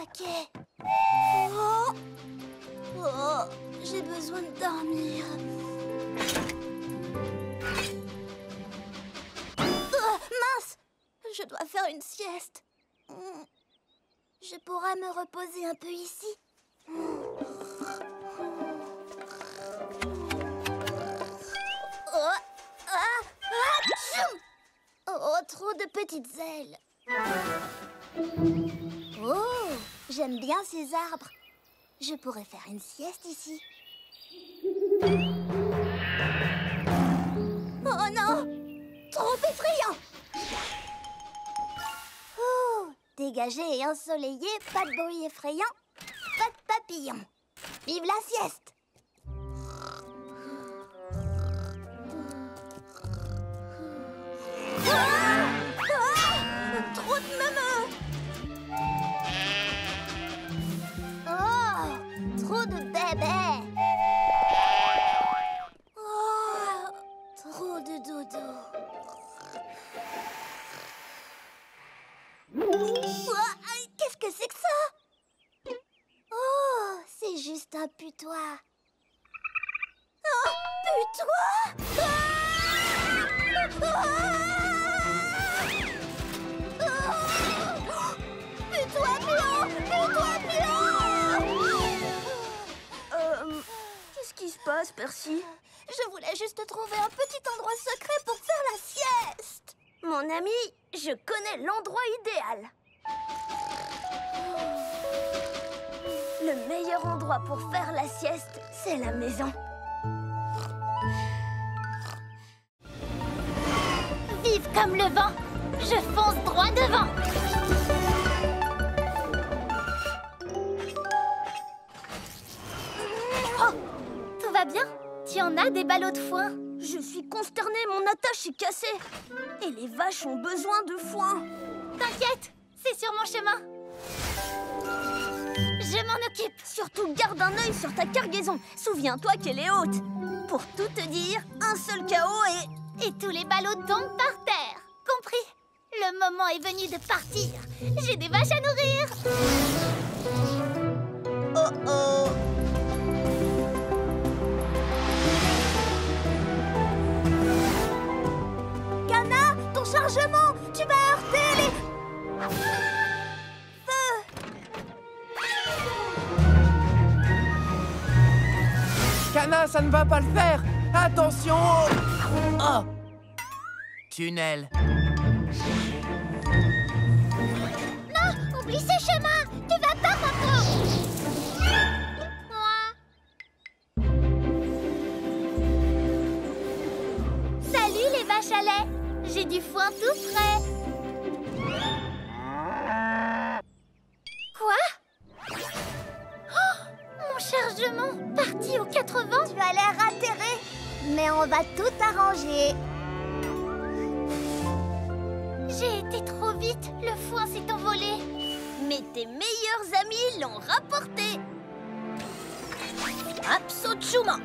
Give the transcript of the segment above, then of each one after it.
taquet. Oh, oh, j'ai besoin de dormir. Mince, je dois faire une sieste. Je pourrais me reposer un peu ici. Oh, trop de petites ailes. Oh, j'aime bien ces arbres. Je pourrais faire une sieste ici. Oh non, trop effrayant. Oh, dégagé et ensoleillé, pas de bruit effrayant, pas de papillons. Vive la sieste. Trop de meumeux. Oh, trop de bébés. Oh, trop de dodo. Qu'est-ce que c'est que ça? Oh, c'est juste un putois. Oh, putois! Putois blanc! Putois blanc! Qu'est-ce qui se passe, Percy? Je voulais juste trouver un petit endroit secret pour faire la sieste. Mon ami, je connais l'endroit idéal. Le meilleur endroit pour faire la sieste, c'est la maison. Vive comme le vent, je fonce droit devant. Oh, tout va bien? Tu en as des ballots de foin? Je suis consternée, mon attache est cassée. Et les vaches ont besoin de foin. T'inquiète, c'est sur mon chemin. Je m'en occupe. Surtout garde un œil sur ta cargaison. Souviens-toi qu'elle est haute. Pour tout te dire, un seul chaos et tous les ballots tombent par terre. Compris? Le moment est venu de partir. J'ai des vaches à nourrir. Oh oh. Cana, ton chargement, tu vas heurter les... Cana, ça ne va pas le faire. Attention. Oh. Tunnel. Non, oublie ce chemin. Tu vas pas, Coco. Salut les vaches à lait. J'ai du foin tout frais. Quoi? Oh, mon chargement parti aux 80. Tu as l'air atterré. Mais on va tout arranger. J'ai été trop vite. Le foin s'est envolé. Mais tes meilleurs amis l'ont rapporté. Absolument.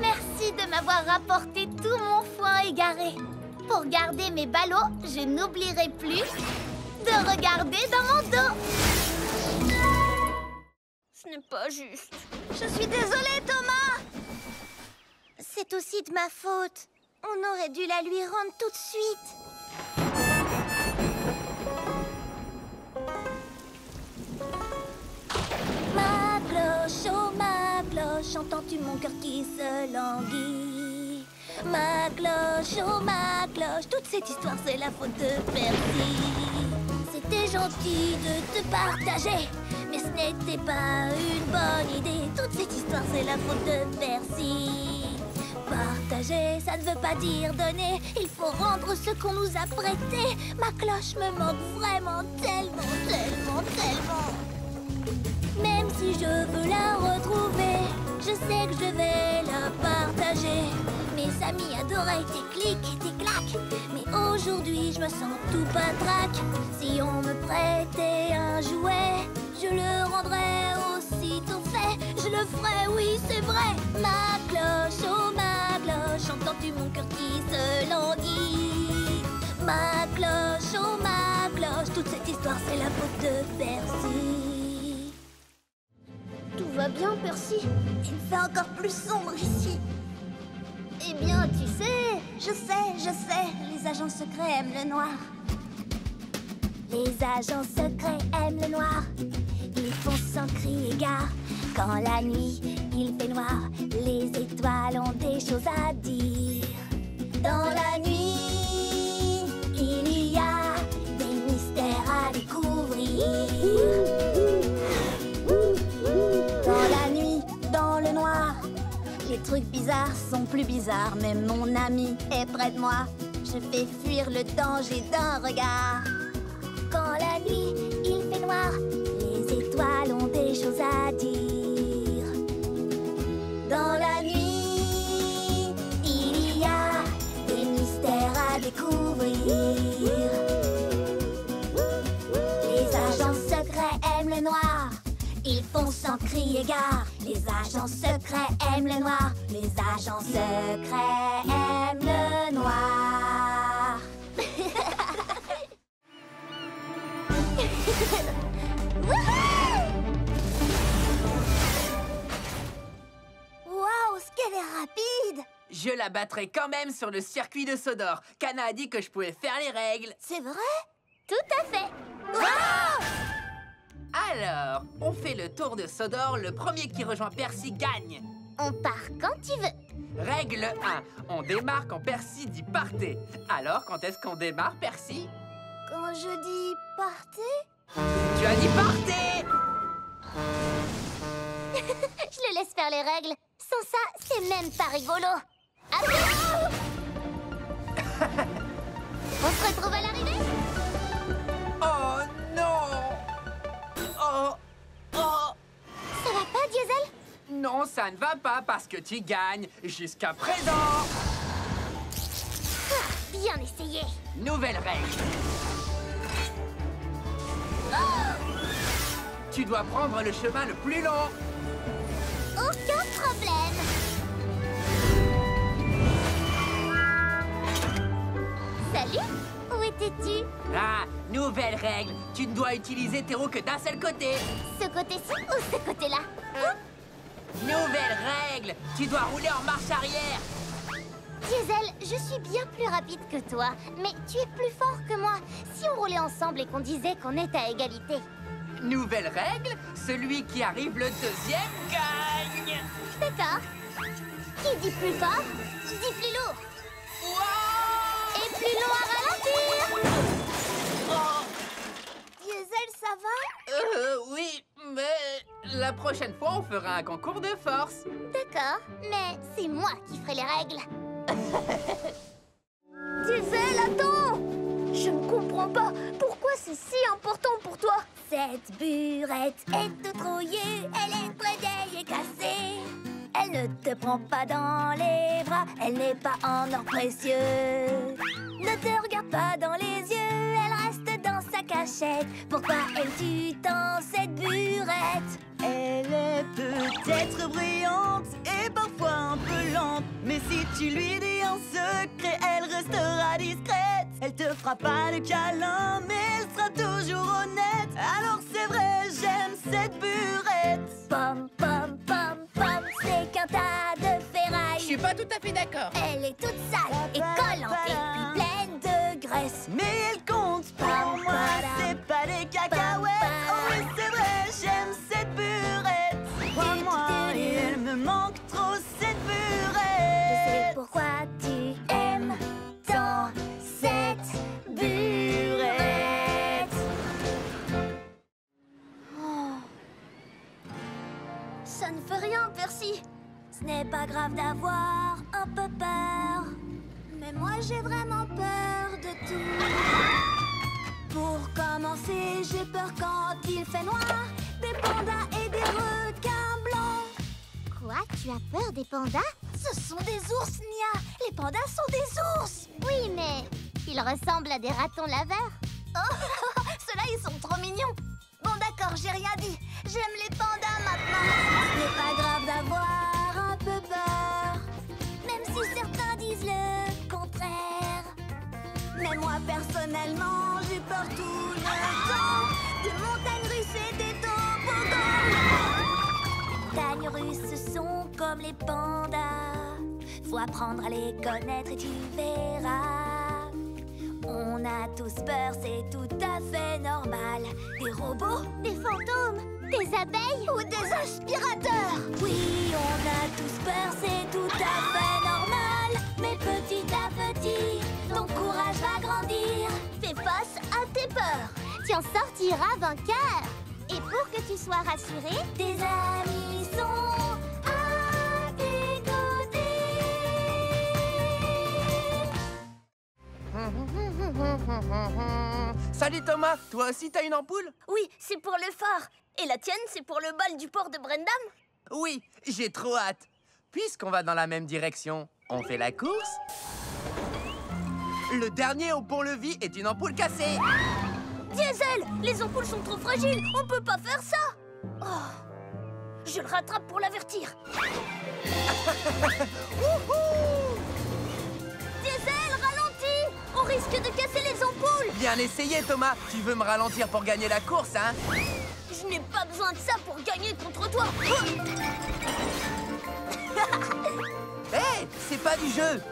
Merci de m'avoir rapporté tout mon foin égaré. Pour garder mes ballots, je n'oublierai plus de regarder dans mon dos. Ce n'est pas juste. Je suis désolée, Thomas. C'est aussi de ma faute. On aurait dû la lui rendre tout de suite. Ma cloche, oh ma cloche, entends-tu mon cœur qui se languit? Ma cloche, oh ma cloche, toute cette histoire c'est la faute de Percy. C'était gentil de te partager, mais ce n'était pas une bonne idée. Toute cette histoire c'est la faute de Percy. Partager, ça ne veut pas dire donner. Il faut rendre ce qu'on nous a prêté. Ma cloche me manque vraiment tellement, tellement, tellement. Même si je veux la retrouver, je sais que je vais la partager. Mes amis adoraient tes clics et tes claques, mais aujourd'hui je me sens tout patraque. Si on me prêtait un jouet, je le rendrais aussitôt fait. Je le ferais, oui c'est vrai. Ma cloche, oh ma cloche, entends-tu mon cœur qui se languit? Ma cloche, oh ma c'est la faute de Percy. Tout va bien, Percy? Il fait encore plus sombre ici. Eh bien, tu sais... Je sais, les agents secrets aiment le noir. Les agents secrets aiment le noir. Ils font sans crier gare. Quand la nuit, il fait noir, les étoiles ont des choses à dire. Dans la nuit, il y a des mystères à découvrir. Dans la nuit, dans le noir, les trucs bizarres sont plus bizarres. Même mon ami est près de moi. Je fais fuir le danger d'un regard. Quand la nuit, il fait noir, les étoiles ont des choses à dire. Dans la nuit, il y a des mystères à découvrir. Les agents secrets aiment le noir. Ils font sans crier gare. Les agents secrets aiment le noir. Les agents secrets aiment le noir. Waouh, ce qu'elle est rapide! Je la battrai quand même sur le circuit de Sodor. Kana a dit que je pouvais faire les règles. C'est vrai? Tout à fait. Waouh! Alors, on fait le tour de Sodor. Le premier qui rejoint Percy gagne. On part quand tu veux. Règle 1. On démarre quand Percy dit partez. Alors, quand est-ce qu'on démarre, Percy? Quand je dis partez? Tu as dit partez! Je le laisse faire les règles. Sans ça, c'est même pas rigolo. Après... On se retrouve à l'arrivée? Oh non! Oh! Oh! Ça va pas, Diesel? Non, ça ne va pas parce que tu gagnes jusqu'à présent. Bien essayé. Nouvelle règle. Tu dois prendre le chemin le plus long. Aucun problème. Salut, où étais-tu? Ah, nouvelle règle. Tu ne dois utiliser tes roues que d'un seul côté. Ce côté-ci ou ce côté-là? Nouvelle règle. Tu dois rouler en marche arrière. Diesel, je suis bien plus rapide que toi, mais tu es plus fort que moi. Si on roulait ensemble et qu'on disait qu'on est à égalité. Nouvelle règle. Celui qui arrive le deuxième gagne. D'accord. Qui dit plus fort, dit plus lourd. Wow! Et plus long à ralentir. Oh! Diesel, ça va? Oui, mais la prochaine fois, on fera un concours de force. D'accord, mais c'est moi qui ferai les règles. Diesel, attends! Je ne comprends pas. Pourquoi c'est si important pour toi? Cette burette est toute rouillée, elle est très vieille et cassée. Elle ne te prend pas dans les bras, elle n'est pas en or précieux. Ne te regarde pas dans les yeux, elle reste dans sa cachette. Pourquoi aimes-tu tant cette burette? Elle est peut-être brillante et parfois un peu lente, mais si tu lui dis un secret, elle restera discrète. Elle te fera pas de câlin, mais elle sera toujours honnête. Alors c'est vrai, j'aime cette burette. Pom, pom, pom, pom, c'est qu'un tas de Je ferraille. suis pas tout à fait d'accord. Elle est toute sale et collante et puis pleine de graisse. Mais elle compte pour moi, c'est pas des cacahuètes. Oh oui, c'est vrai, j'aime cette burette. Crois-moi, elle me manque trop cette burette. Je sais pourquoi tu aimes tant cette burette. Ça ne fait rien, Percy. Ce n'est pas grave d'avoir un peu peur, mais moi j'ai vraiment peur de tout. Pour commencer, j'ai peur quand il fait noir, des pandas et des requins blancs. Quoi? Tu as peur des pandas? Ce sont des ours, Nia. Les pandas sont des ours. Oui, mais ils ressemblent à des ratons laveurs. Oh, ceux-là, ils sont trop mignons. Bon, d'accord, j'ai rien dit. J'aime les pandas maintenant. Ce n'est pas grave d'avoir un peu peur, même si certains disent le contraire. Mais moi, personnellement, j'ai peur tout le temps. de montagnes russes et des toboggans. Montagnes russes sont comme les pandas. Faut apprendre à les connaître et tu verras. On a tous peur, c'est tout à fait normal. Des robots, Des fantômes, des abeilles ou des aspirateurs. Oui, on a tous peur, c'est tout à fait normal. Mais petit à petit, ton courage va grandir. Fais face à tes peurs. Tu en sortiras vainqueur. Et pour que tu sois rassuré, Tes amis sont à tes côtés. Salut Thomas, toi aussi t'as une ampoule? Oui, c'est pour le phare. Et la tienne, c'est pour le bal du port de Brendam? Oui, j'ai trop hâte. Puisqu'on va dans la même direction, on fait la course? Le dernier au pont-levis est une ampoule cassée. Diesel, les ampoules sont trop fragiles. On peut pas faire ça. Oh, je le rattrape pour l'avertir. Diesel, ralentis. On risque de casser les ampoules. Bien essayé Thomas. Tu veux me ralentir pour gagner la course, hein? Je n'ai pas besoin de ça pour gagner contre toi. Hé, c'est pas du jeu.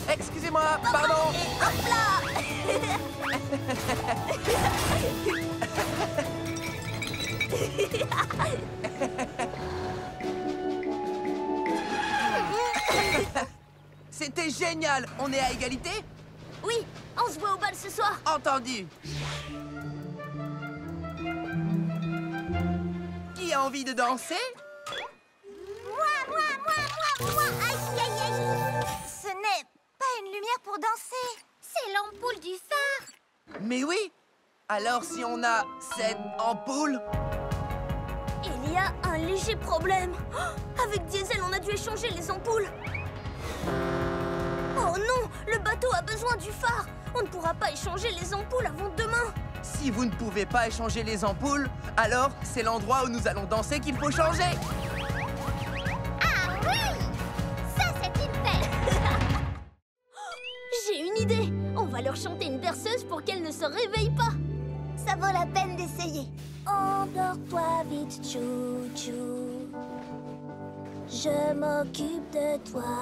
Excusez-moi, pardon. Et hop là. C'était génial. On est à égalité? Oui, on se voit au bal ce soir. Entendu. Qui a envie de danser? moi. Aïe, aïe, aïe. Ce n'est pas une lumière pour danser. C'est l'ampoule du phare. Mais oui. Alors si on a cette ampoule... Il y a un léger problème. Oh, avec Diesel, on a dû échanger les ampoules. Oh non, le bateau a besoin du phare. On ne pourra pas échanger les ampoules avant demain. Si vous ne pouvez pas échanger les ampoules, alors c'est l'endroit où nous allons danser qu'il faut changer. Ah oui, ça c'est une fête. J'ai une idée. On va leur chanter une berceuse pour qu'elles ne se réveillent pas. Ça vaut la peine d'essayer. Endors-toi vite, chou-chou. Je m'occupe de toi.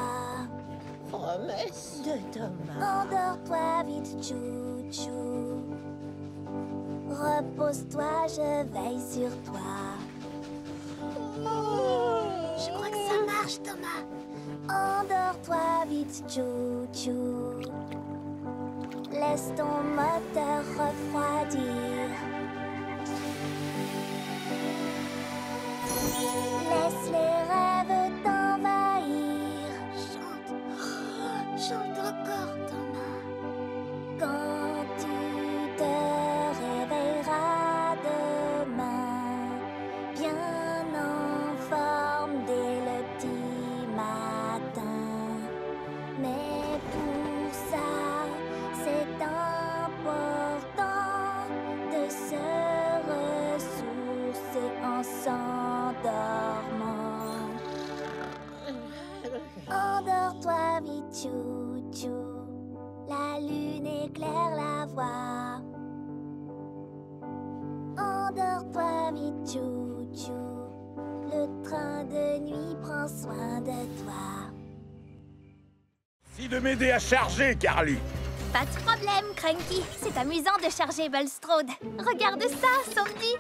Promesse de Thomas. Endors-toi vite, chou-chou. Repose-toi, je veille sur toi. Je crois que ça marche, Thomas. Endors-toi vite, chou-chou. Laisse ton moteur refroidir. Laisse les rêves t'envahir. Chante. Chante encore, Thomas. Quand tu te réveilleras demain, bien en forme dès le petit matin. Mais pour ça, c'est important de se ressourcer en s'endormant. Endors-toi vite, chou-chou. La lune éclaire la voie. Endors-toi vite, chou-chou. Le train de nuit prend soin de toi. Merci de m'aider à charger, Carly. Pas de problème, Cranky. C'est amusant de charger Bulstrode. Regarde ça, Sandy.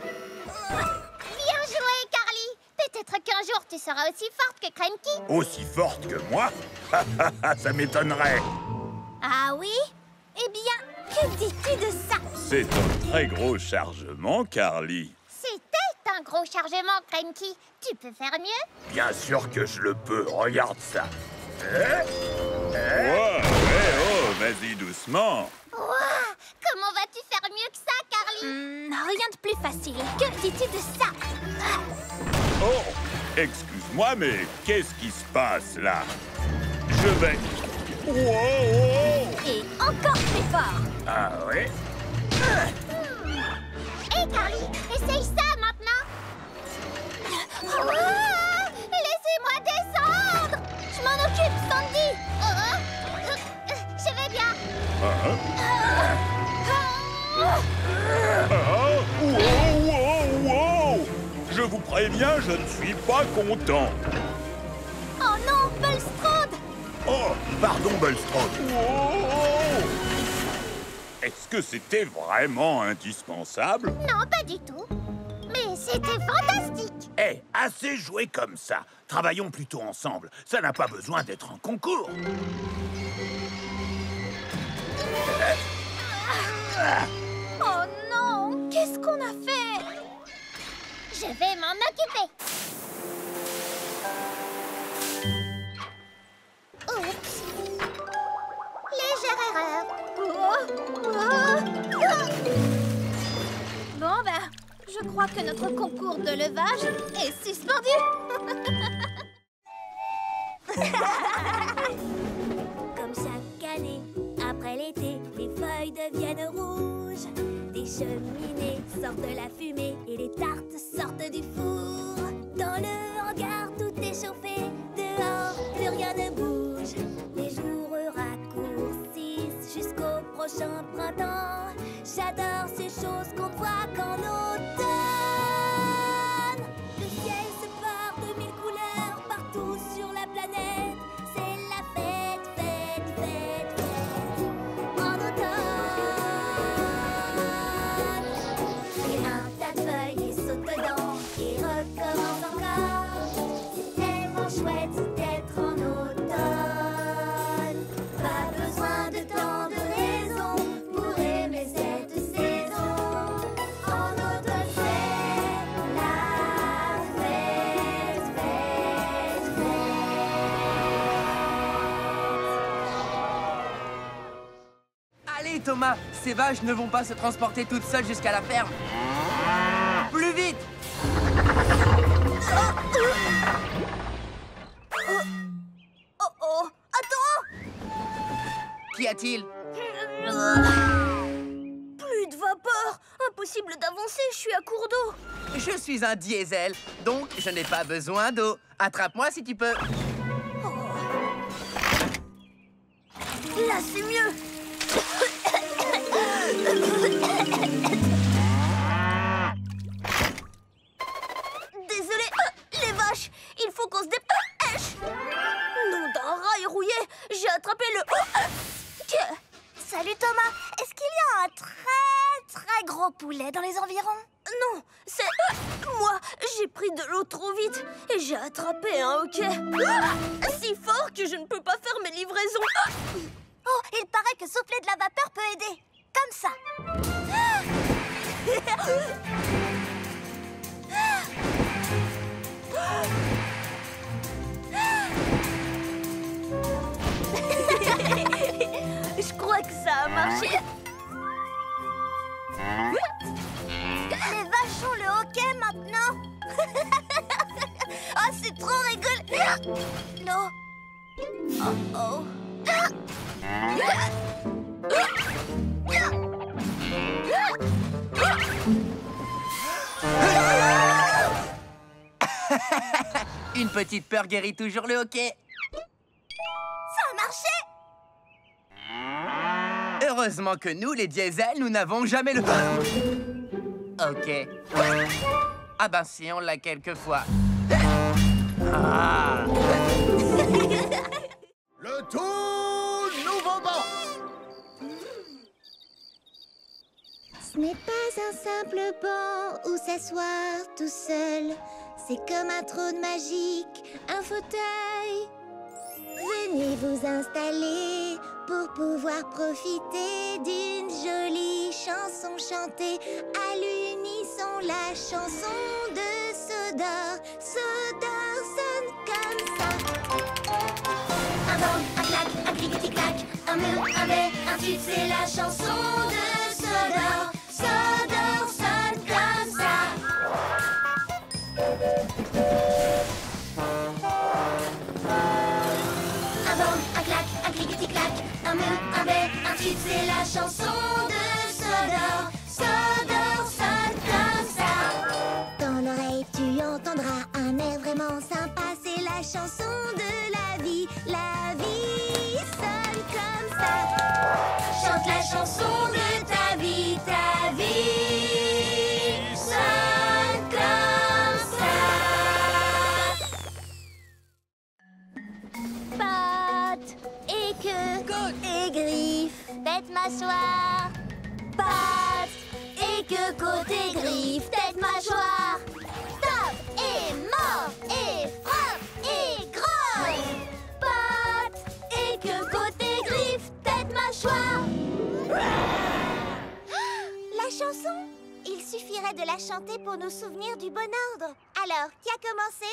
Bien joué, Carly. Peut-être qu'un jour, tu seras aussi forte que Cranky. Aussi forte que moi? Ça m'étonnerait. Ah oui? Eh bien, que dis-tu de ça? C'est un très gros chargement, Carly. C'était un gros chargement, Cranky. Tu peux faire mieux? Bien sûr que je le peux. Regarde ça. Oh, vas-y doucement. Ouah! Comment vas-tu faire mieux que ça, Carly? Rien de plus facile. Que dis-tu de ça? Oh, excuse-moi, mais qu'est-ce qui se passe là? Je vais... Wow! Et encore plus fort. Ah oui? Hé, Carly, essaye ça maintenant. Wow! Je vous préviens, je ne suis pas content. Oh non, Bulstrode! Oh, pardon, Bulstrode. Est-ce que c'était vraiment indispensable? Non, pas du tout. Mais c'était fantastique. Eh, assez joué comme ça. Travaillons plutôt ensemble. Ça n'a pas besoin d'être un concours. Oh non! Qu'est-ce qu'on a fait? Je vais m'en occuper. Oups. Légère erreur. Bon, ben, je crois que notre concours de levage est suspendu. Comme chaque année, après l'été, les feuilles deviennent rouges. Des cheminées sortent de la fumée et les tartes sortent du four. Dans le hangar, tout est chauffé. Dehors, plus rien ne bouge. Les jours raccourcissent jusqu'au prochain printemps. J'adore ces choses qu'on voit qu'en automne. Le ciel se part de mille couleurs partout sur la planète. C'est la fête, fête, fête, fête en automne. Et un tas de feuilles et saute dedans et recommence encore. C'est tellement chouette d'être en automne. Pas besoin de tant de raisons pour aimer cette saison. En automne c'est la fête, fête, fête. Allez, Thomas, ces vaches ne vont pas se transporter toutes seules jusqu'à la ferme. Plus vite! Oh, attends! Qu'y a-t-il? Plus de vapeur! Impossible d'avancer, je suis à court d'eau! Je suis un diesel, donc je n'ai pas besoin d'eau. Attrape-moi si tu peux. Là, c'est mieux! Désolé, les vaches, il faut qu'on se dépêche! Nom d'un rail rouillé, j'ai attrapé le... Salut Thomas, est-ce qu'il y a un très gros poulet dans les environs? Non, c'est... moi, j'ai pris de l'eau trop vite et j'ai attrapé un hoquet. Si fort que je ne peux pas faire mes livraisons. Oh, il paraît que souffler de la vapeur peut aider. Comme ça. Je crois que ça a marché. Les vaches ont le hoquet maintenant. Oh, c'est trop rigolo. Non. Oh. Une petite peur guérit toujours le hoquet. Ça a marché. Heureusement que nous, les diesels, nous n'avons jamais le... Ok. Ah ben si, on l'a quelquefois. Ah. Le tout nouveau banc. Ce n'est pas un simple banc où s'asseoir tout seul. C'est comme un trône magique, un fauteuil. Venez vous installer pour pouvoir profiter d'une jolie chanson chantée à l'unisson. La chanson de Sodor. Sodor sonne comme ça. Un bang, un clac, un clic-tic-clac, un mur, un bais, un tube, c'est la chanson de Sodor. Sodor sonne comme ça. Un bang, un clac, un clic-tic-clac, un mur, un bais, un tube, c'est la chanson de Sodor. Sodor sonne comme ça. Dans l'oreille tu entendras un air vraiment sympa. C'est la chanson de la vie. La vie sonne comme ça. Chante chanson de ta vie sonne comme ça. Pattes et queue et griffes, tête, mâchoire. Pattes et queue, côte et griffes, tête, mâchoire. Tape et mord et frappe et grogne. Pattes et queue, côte et griffes, tête, mâchoire. La chanson? Il suffirait de la chanter pour nous souvenir du bon ordre. Alors, qui a commencé?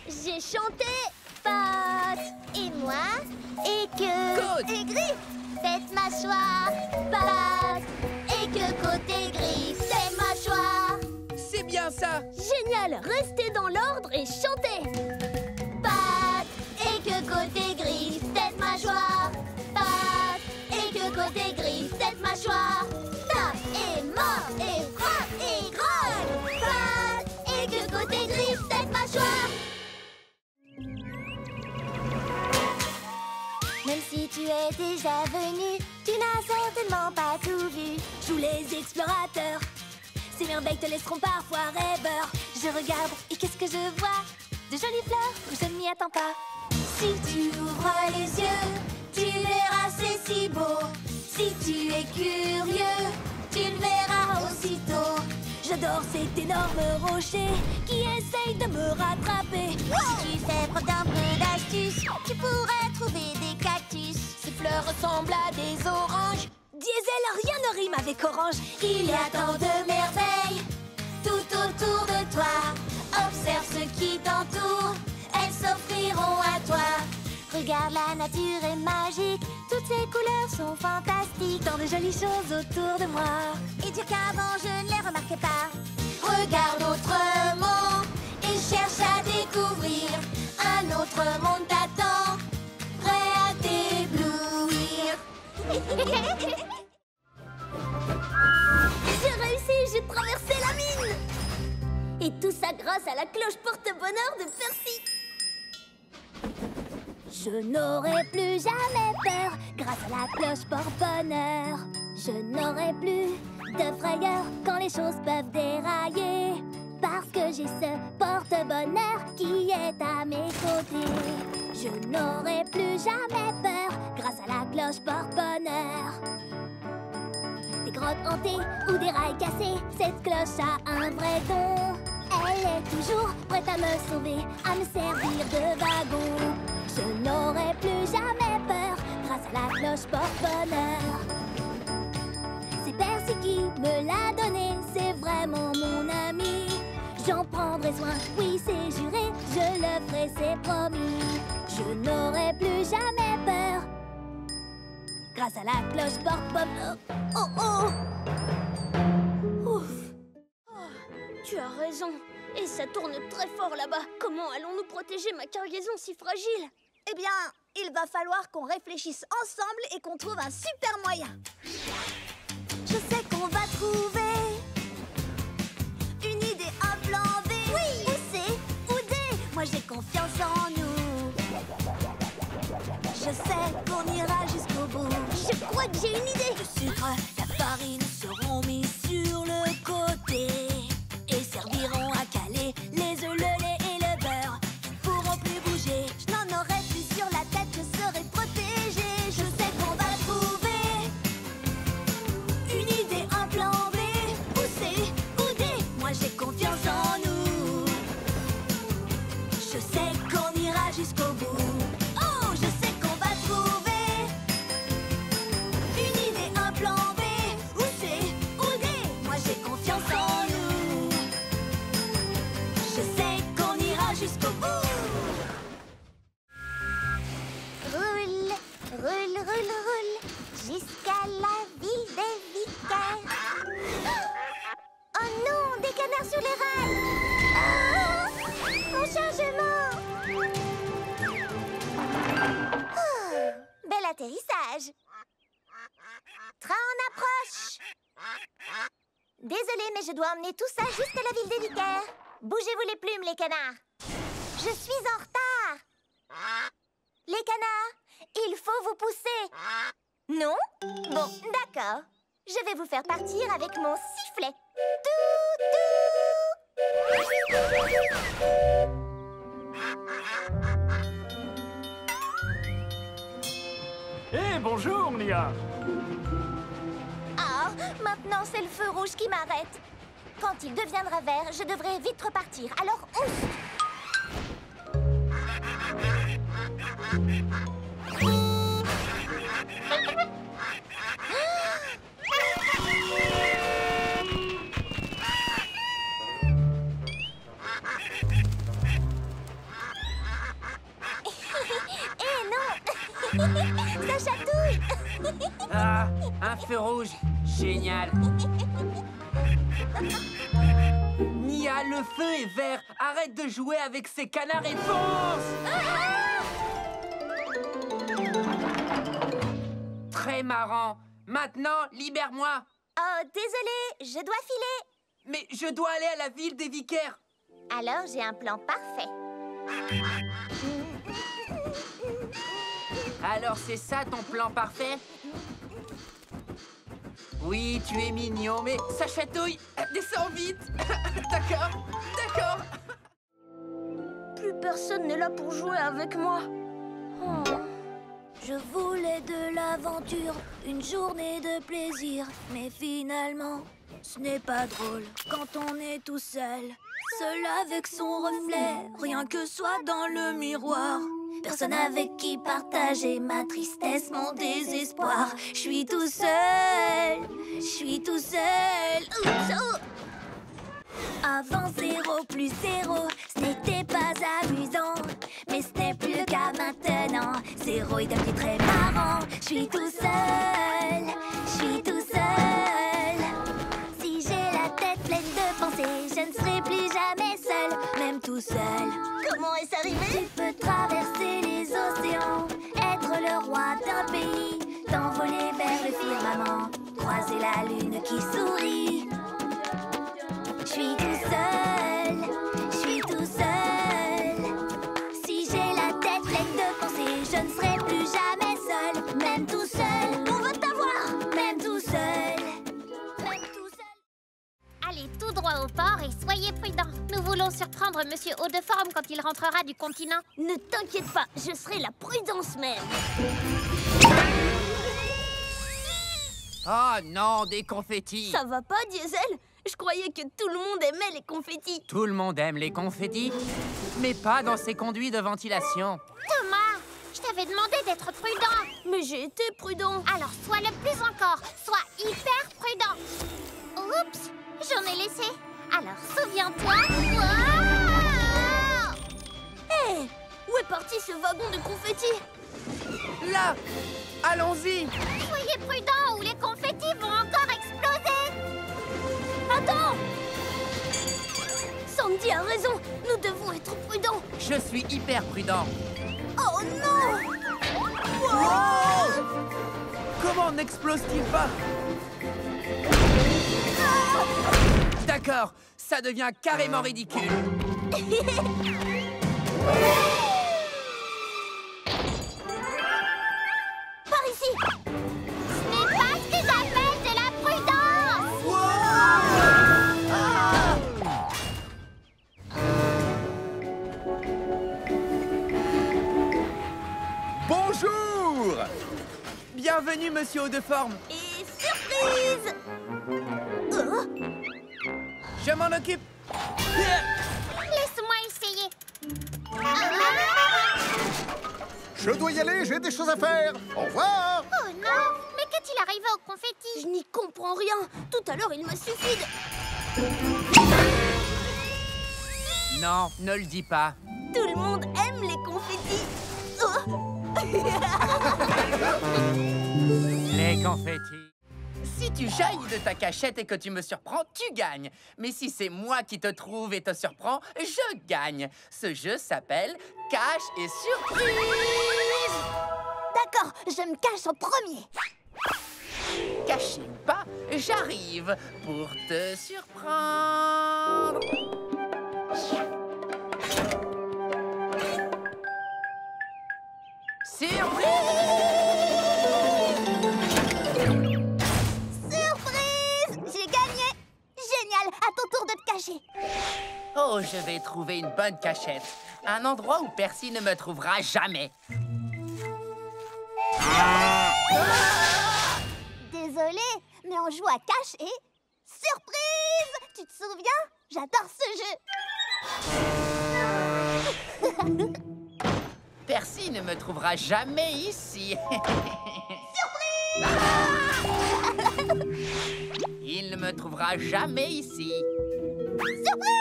J'ai chanté pattes Et moi? Et queue? Côte. Et griffes? tête, mâchoire. Pattes et queue, côte et griffes, tête, mâchoire. C'est bien ça. Génial, restez dans l'ordre et chantez. Pattes et queue, côte et griffes, tête, mâchoire. Pattes et queue, côte et griffes, tête, mâchoire. Tape et mord et frappe et grogne. Pattes et queue, côte et griffes, tête, mâchoire. Même si tu es déjà venu, tu n'as certainement pas tout vu. Joue les explorateurs. Ces merveilles te laisseront parfois rêveur. Je regarde et qu'est-ce que je vois? De jolies fleurs, je ne m'y attends pas. Si tu ouvres les yeux, tu verras c'est si beau. Si tu es curieux, tu le verras aussitôt. J'adore cet énorme rocher qui essaye de me rattraper. Si tu fais preuve d'un peu d'astuce, tu pourrais trouver des cactus. Ces fleurs ressemblent à des oranges. Diesel, rien ne rime avec orange. Il y a tant de merveilles tout autour de toi. Observe ce qui t'entoure, elles s'offriront à toi. Regarde, la nature est magique, toutes ces couleurs sont fantastiques. Tant de jolies choses autour de moi. Et dire qu'avant je ne les remarquais pas. Regarde autrement et cherche à découvrir. Un autre monde t'attend, prêt à t'éblouir. J'ai réussi, j'ai traversé la mine. Et tout ça grâce à la cloche porte-bonheur de Percy. Je n'aurai plus jamais peur grâce à la cloche porte-bonheur. Je n'aurai plus de frayeur quand les choses peuvent dérailler. Parce que j'ai ce porte-bonheur qui est à mes côtés. Je n'aurai plus jamais peur grâce à la cloche porte-bonheur. Des grottes hantées ou des rails cassés, cette cloche a un vrai don. Elle est toujours prête à me sauver, à me servir de wagon. Je n'aurai plus jamais peur grâce à la cloche porte-bonheur. C'est Percy qui me l'a donné, c'est vraiment mon ami. J'en prendrai soin, oui c'est juré, je le ferai, c'est promis. Je n'aurai plus jamais peur grâce à la cloche porte-bonheur. Oh oh! Ouf! Oh, tu as raison. Et ça tourne très fort là-bas. Comment allons-nous protéger ma cargaison si fragile? Eh bien, il va falloir qu'on réfléchisse ensemble et qu'on trouve un super moyen. Je sais qu'on va trouver une idée, un plan B. Oui! Où c'est? Où D? Moi j'ai confiance en nous. Je sais qu'on ira jusqu'au bout. Je crois que j'ai une idée. Le sucre, la farine seront mis sur le côté et serviront à caler les œufs, le lait et le beurre. Ils pourront plus bouger. Je n'en aurai plus sur la tête, je serai protégée. Je sais qu'on va trouver une idée, un plan B. Où c'est? Où D? Moi j'ai confiance en nous. Je sais qu'on ira jusqu'au bout. Oh, je sais qu'on va trouver une idée, un plan B. Où c'est? Où D? Moi j'ai confiance en nous. Je sais qu'on ira jusqu'au bout. Roule, roule, roule, roule, jusqu'à la ville des vicaires. Oh non, des canards sur les rails. Oh, mon chargement. Oh, bel atterrissage. Train en approche. Désolée, mais je dois emmener tout ça jusqu'à la ville des vicaires. Bougez-vous les plumes, les canards. Je suis en retard. Les canards, il faut vous pousser. Non? Bon, d'accord. Je vais vous faire partir avec mon sifflet. Eh, bonjour, Mia. Ah, maintenant c'est le feu rouge qui m'arrête. Quand il deviendra vert, je devrais vite repartir. Alors, ouf! Eh non! Ça chatouille! Ah, un feu rouge. Génial. Nia, le feu est vert. Arrête de jouer avec ces canards et fonce! Très marrant. Maintenant, libère-moi. Oh, désolé, je dois filer. Mais je dois aller à la ville des vicaires. Alors, j'ai un plan parfait. Alors, c'est ça ton plan parfait? Oui, tu es mignon, mais ça chatouille. Descends vite. D'accord, d'accord. Plus personne n'est là pour jouer avec moi. Oh. Je voulais de l'aventure, une journée de plaisir. Mais finalement, ce n'est pas drôle quand on est tout seul. Seul avec son reflet, rien que soi dans le miroir. Personne avec qui partager ma tristesse, mon désespoir. Je suis tout seul, je suis tout seul. Oups, oh. Avant 0 plus 0, ce n'était pas amusant. Mais ce n'est plus le cas maintenant. 0 est devenu très marrant. Je suis tout seul, je suis tout seul. Si j'ai la tête pleine de pensées, je ne serai plus jamais seul, même tout seul. Comment est-ce arrivé? Tu peux traverser les océans, être le roi d'un pays, t'envoler vers le firmament, croiser la lune qui sourit. Je suis tout seul, je suis tout seul. Si j'ai la tête pleine de pensées, je ne serai plus jamais seul, même tout seul. On veut t'avoir, même tout seul, même tout seul. Allez tout droit au port et soyez prudents. Nous voulons surprendre Monsieur Haut-de-Forme quand il rentrera du continent. Ne t'inquiète pas, je serai la prudence même. Oh non, des confettis. Ça va pas, Diesel? Je croyais que tout le monde aimait les confettis. Tout le monde aime les confettis, mais pas dans ces conduits de ventilation. Thomas, je t'avais demandé d'être prudent. Mais j'ai été prudent. Alors sois le plus encore. Sois hyper prudent. Oups, j'en ai laissé. Alors souviens-toi. Wow! Hé, où est parti ce wagon de confettis? Là, allons-y. Soyez prudents ou les confettis vont encore exploser. Attends! Sandy a raison, nous devons être prudents. Je suis hyper prudent. Oh non! Oh! Comment n'explose-t-il pas? D'accord, ça devient carrément ridicule. Par ici! Ce n'est pas ce que j'appelle de la prudence. Bonjour! Bienvenue, Monsieur Haut-de-Forme. Et surprise! Je m'en occupe. Laisse-moi essayer. Je dois y aller, j'ai des choses à faire. Au revoir. Oh non! Mais qu'est-il arrivé au confetti? Je n'y comprends rien. Tout à l'heure, il m'a suffi de... Non, ne le dis pas. Tout le monde aime les confettis. Oh. Les confettis. Si tu jaillis de ta cachette et que tu me surprends, tu gagnes. Mais si c'est moi qui te trouve et te surprends, je gagne. Ce jeu s'appelle Cache et Surprise. D'accord, je me cache en premier. Caché ou pas, j'arrive pour te surprendre. Surprise! Oh, je vais trouver une bonne cachette. Un endroit où Percy ne me trouvera jamais. Désolée, mais on joue à cache et... Surprise! Tu te souviens? J'adore ce jeu. Percy ne me trouvera jamais ici. Surprise! Il ne me trouvera jamais ici. Surprise!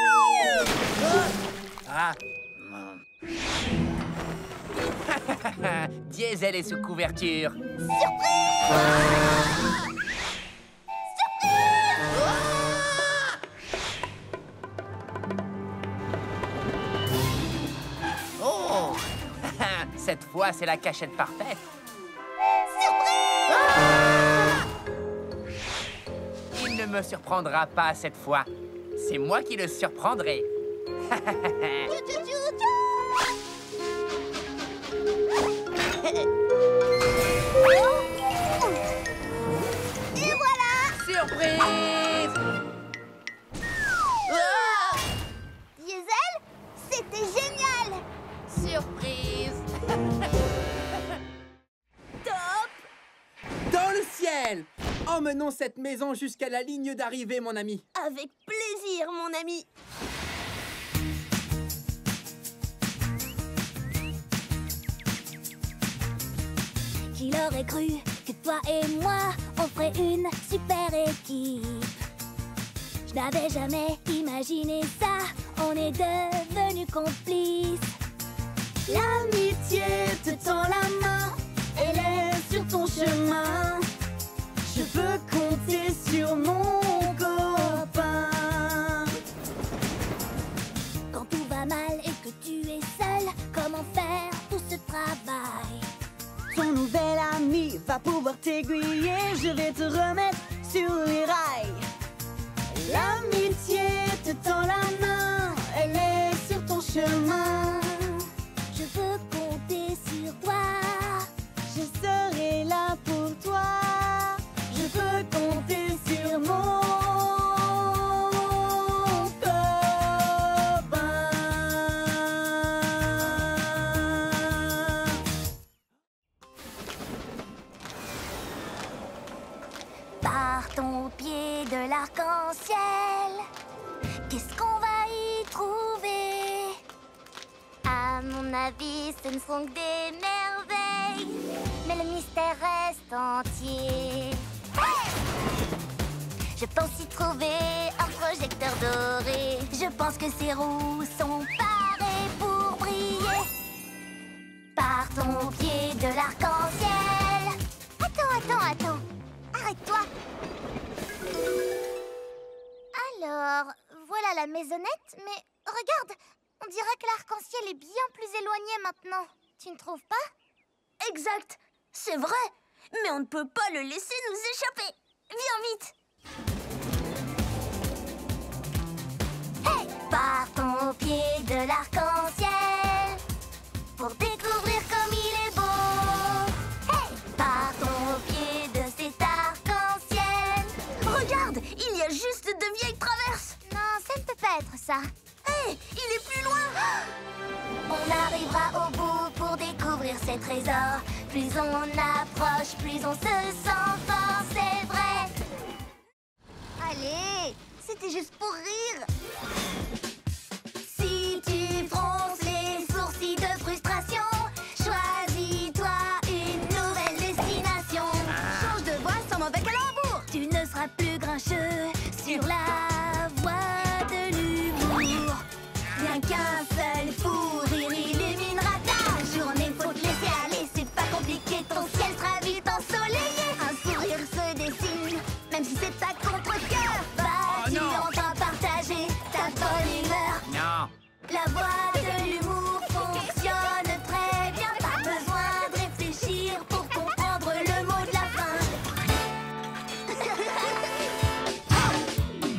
Ah. Diesel est sous couverture. Surprise! Oh! Cette fois, c'est la cachette parfaite. Surprise! Il ne me surprendra pas cette fois. C'est moi qui le surprendrai. Et voilà! Surprise! Ah! Diesel, c'était génial! Surprise! Top! Dans le ciel! Emmenons cette maison jusqu'à la ligne d'arrivée, mon ami. Avec plaisir, mon ami. Qui l'aurait cru que toi et moi, on ferait une super équipe. Je n'avais jamais imaginé ça, on est devenus complices. L'amitié te tend la main, elle est sur ton chemin. Je peux compter sur mon copain. Quand tout va mal et que tu es seul, comment faire tout ce travail? Ton nouvel ami va pouvoir t'aiguiller. Je vais te remettre sur les rails. L'amitié te tend la main, elle est sur ton chemin. Je veux compter sur toi. Je serai là pour toi. Je peux compter sur mon Par ton pied de l'arc-en-ciel, qu'est-ce qu'on va y trouver? À mon avis, ce ne sont que des merveilles, mais le mystère reste entier. Je pense y trouver un projecteur doré. Je pense que ces roues sont parées pour briller. Par ton pied de l'arc-en-ciel. Attends. Arrête-toi. Alors, voilà la maisonnette, mais regarde, on dirait que l'arc-en-ciel est bien plus éloigné maintenant. Tu ne trouves pas? Exact, c'est vrai. Mais on ne peut pas le laisser nous échapper. Viens vite. Hey! Par ton pied de l'arc-en-ciel, pour découvrir comme il est beau. Hey! Par ton pied de cet arc-en-ciel. Regarde, il y a juste de vieilles traverses. Non, ça ne peut pas être ça. Hey! Il est plus loin. On arrivera au bout pour découvrir ces trésors. Plus on approche, plus on se sent fort, c'est vrai. Allez, c'était juste pour rire. Si tu fronces les sourcils de frustration, choisis-toi une nouvelle destination. Change de voix sans mauvais calembour. Tu ne seras plus grincheux sur la voie de l'humour. Rien qu'un seul fou rire illuminera ta journée. Faut te laisser aller, c'est pas compliqué. Ton ciel sera vite ensoleillé. Un sourire se dessine, même si c'est à contre-cœur. Vas-tu enfin partager ta bonne humeur? Non. La voie de l'humour fonctionne très bien. Pas besoin de réfléchir pour comprendre le mot de la fin.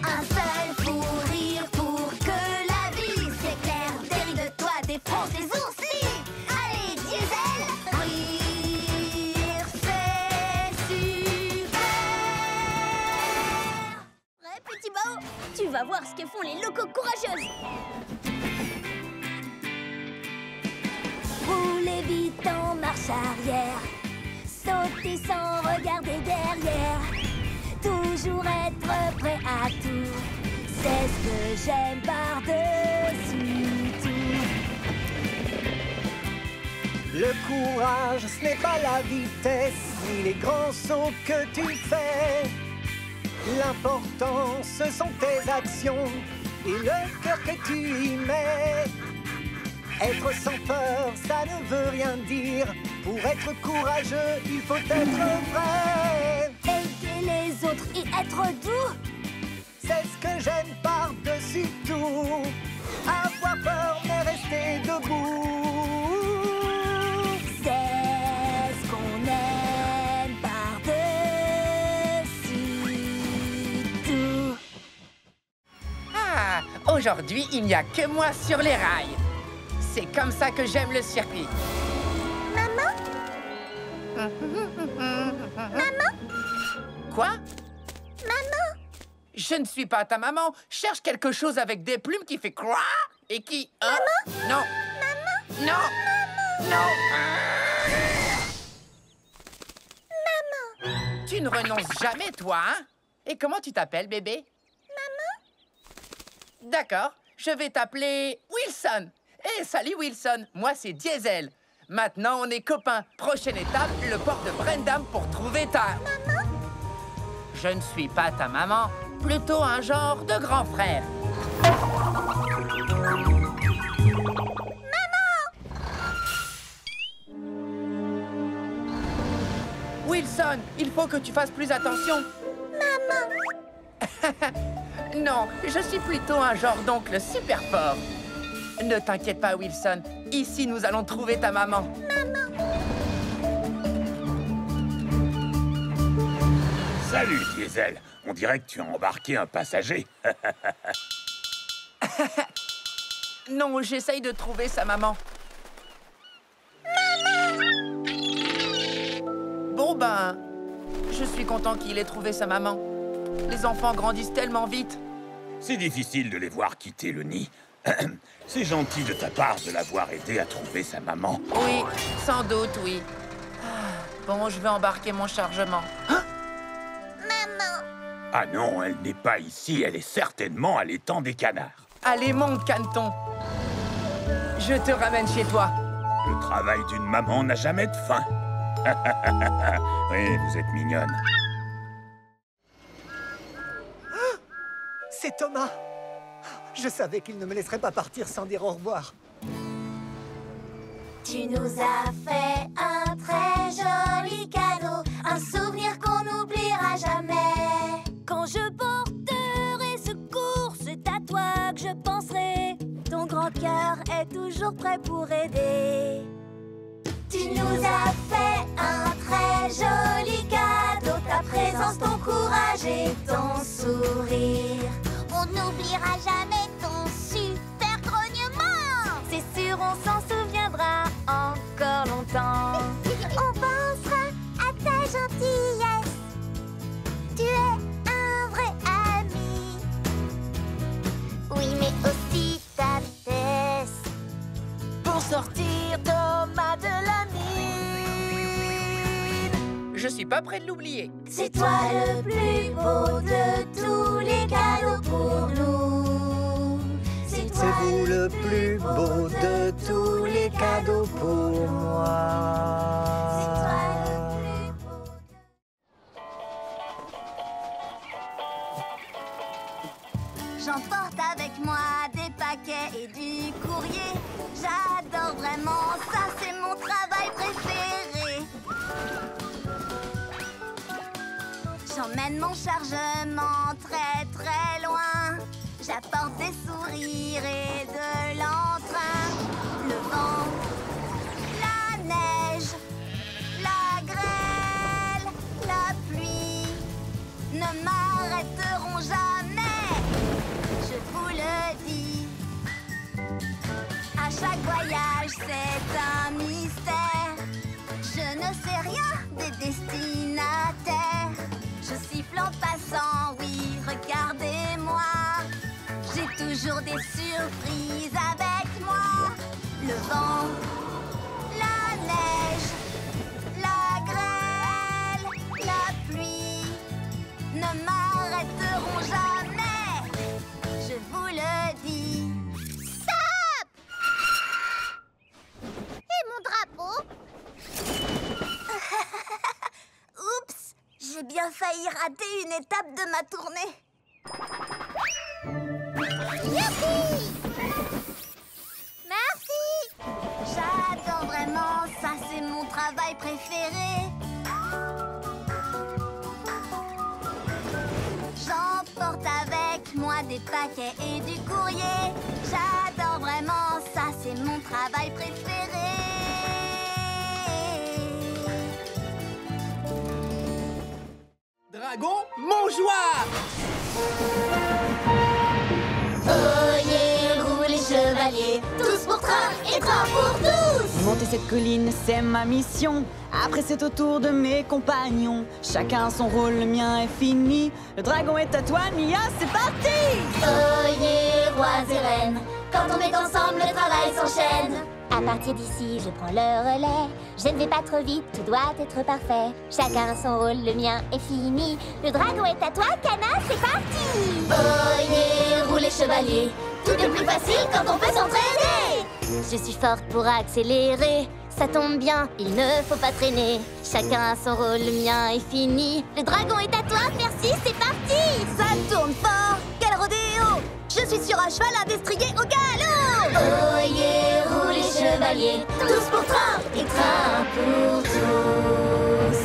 Un seul fou rire pour que la vie s'éclaire. Derrière de toi défonce les oursis. Allez, Diesel, rire, c'est super. Ouais, petit beau. Tu vas va voir ce que font les locaux courageuses. Roulez vite en marche arrière. Sautez sans regarder derrière. Toujours être prêt à tout. C'est ce que j'aime par-dessus tout. Le courage, ce n'est pas la vitesse, ni les grands sauts que tu fais. L'important, ce sont tes actions et le cœur que tu y mets. Être sans peur, ça ne veut rien dire. Pour être courageux, il faut être vrai. Aider les autres et être doux. C'est ce que j'aime par-dessus tout. Avoir peur, mais rester debout. C'est ce qu'on aime par-dessus tout. Ah, aujourd'hui, il n'y a que moi sur les rails. C'est comme ça que j'aime le circuit. Maman? Maman? Quoi? Maman? Je ne suis pas ta maman. Cherche quelque chose avec des plumes qui fait quoi? Et qui... Maman? Non. Maman? Non. Non. Maman? Tu ne renonces jamais, toi, hein? Et comment tu t'appelles, bébé? Maman? D'accord, je vais t'appeler Wilson. Eh, salut Wilson, moi c'est Diesel. Maintenant, on est copains. Prochaine étape, le port de Brendam pour trouver ta... Maman? Je ne suis pas ta maman, plutôt un genre de grand frère. Wilson, il faut que tu fasses plus attention. Maman? Non, je suis plutôt un genre d'oncle super fort. Ne t'inquiète pas, Wilson. Ici, nous allons trouver ta maman. Maman? Salut, Diesel. On dirait que tu as embarqué un passager. Non, j'essaye de trouver sa maman. Bon, ben, je suis content qu'il ait trouvé sa maman. Les enfants grandissent tellement vite. C'est difficile de les voir quitter le nid. C'est gentil de ta part de l'avoir aidé à trouver sa maman. Oui, sans doute, oui. Bon, je vais embarquer mon chargement. Maman? Ah non, elle n'est pas ici. Elle est certainement à l'étang des canards. Allez, monte, Caneton. Je te ramène chez toi. Le travail d'une maman n'a jamais de fin. Oui, vous êtes mignonne. C'est Thomas. Je savais qu'il ne me laisserait pas partir sans dire au revoir. Tu nous as fait un très joli cadeau, un souvenir qu'on n'oubliera jamais. Quand je porterai secours, c'est à toi que je penserai. Ton grand cœur est toujours prêt pour aider. Tu nous as fait un très joli cadeau, ta présence, ton courage et ton sourire. On n'oubliera jamais ton super grognement. C'est sûr, on s'en souviendra encore longtemps. On pensera à ta gentillesse. Tu es un vrai ami. Oui, mais aussi ta vitesse Pour sortir Thomas de la mine. Je suis pas prêt de l'oublier. C'est toi le plus beau de tous les cadeaux pour nous. C'est C'est vous le plus beau de tous les cadeaux pour moi. J'emporte avec moi des paquets et du courrier. J'adore vraiment ça, c'est mon travail préféré. J'emmène mon chargement très très loin. J'apporte des sourires et de l'entrain. Le vent, la neige, la grêle, la pluie ne m'arrêteront jamais. Je vous le dis. À chaque voyage, c'est un mystère. Je ne sais rien des destinataires. Je siffle en passant, oui, regardez-moi. une étape de ma tournée. Youpi! Merci! J'adore vraiment, ça c'est mon travail préféré. J'emporte avec moi des paquets et du courrier. J'adore vraiment, ça c'est mon travail préféré. Dragon, mangeoire! Oyez, roulez, chevaliers, tous pour train et train pour tous! Monter cette colline, c'est ma mission. Après, c'est au tour de mes compagnons. Chacun son rôle, le mien est fini. Le dragon est à toi, Nia, c'est parti! Oyez, rois et reines, quand on est ensemble, le travail s'enchaîne. À partir d'ici, je prends le relais. Je ne vais pas trop vite, tout doit être parfait. Chacun a son rôle, le mien est fini. Le dragon est à toi, Kana, c'est parti! Oyez, roulez, chevaliers, tout est plus facile quand on peut s'entraîner. Je suis forte pour accélérer. Ça tombe bien, il ne faut pas traîner. Chacun a son rôle, le mien est fini. Le dragon est à toi, merci, c'est parti! Ça tourne fort, quel rodéo! Je suis sur un cheval à destrier au galop! Oyez, roulez, chevaliers, tous pour train et train pour tous.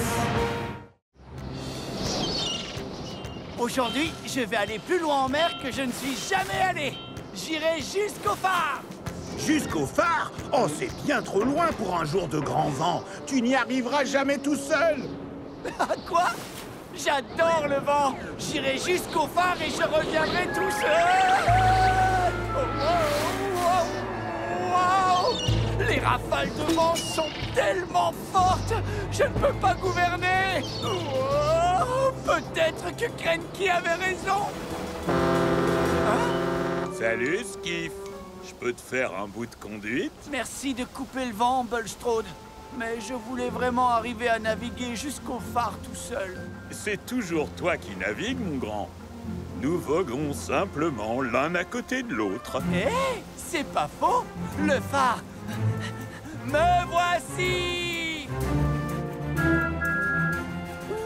Aujourd'hui, je vais aller plus loin en mer que je ne suis jamais allé. J'irai jusqu'au phare. Jusqu'au phare? Oh, c'est bien trop loin pour un jour de grand vent. Tu n'y arriveras jamais tout seul. Quoi? J'adore le vent. J'irai jusqu'au phare et je reviendrai tout seul. Wow. Les rafales de vent sont tellement fortes. Je ne peux pas gouverner. Oh, peut-être que Krenki avait raison. Salut, Skiff. Je peux te faire un bout de conduite? Merci de couper le vent, Bulstrode. Mais je voulais vraiment arriver à naviguer jusqu'au phare tout seul. C'est toujours toi qui navigues, mon grand. Nous voguons simplement l'un à côté de l'autre. Eh, c'est pas faux. Le phare. Me voici.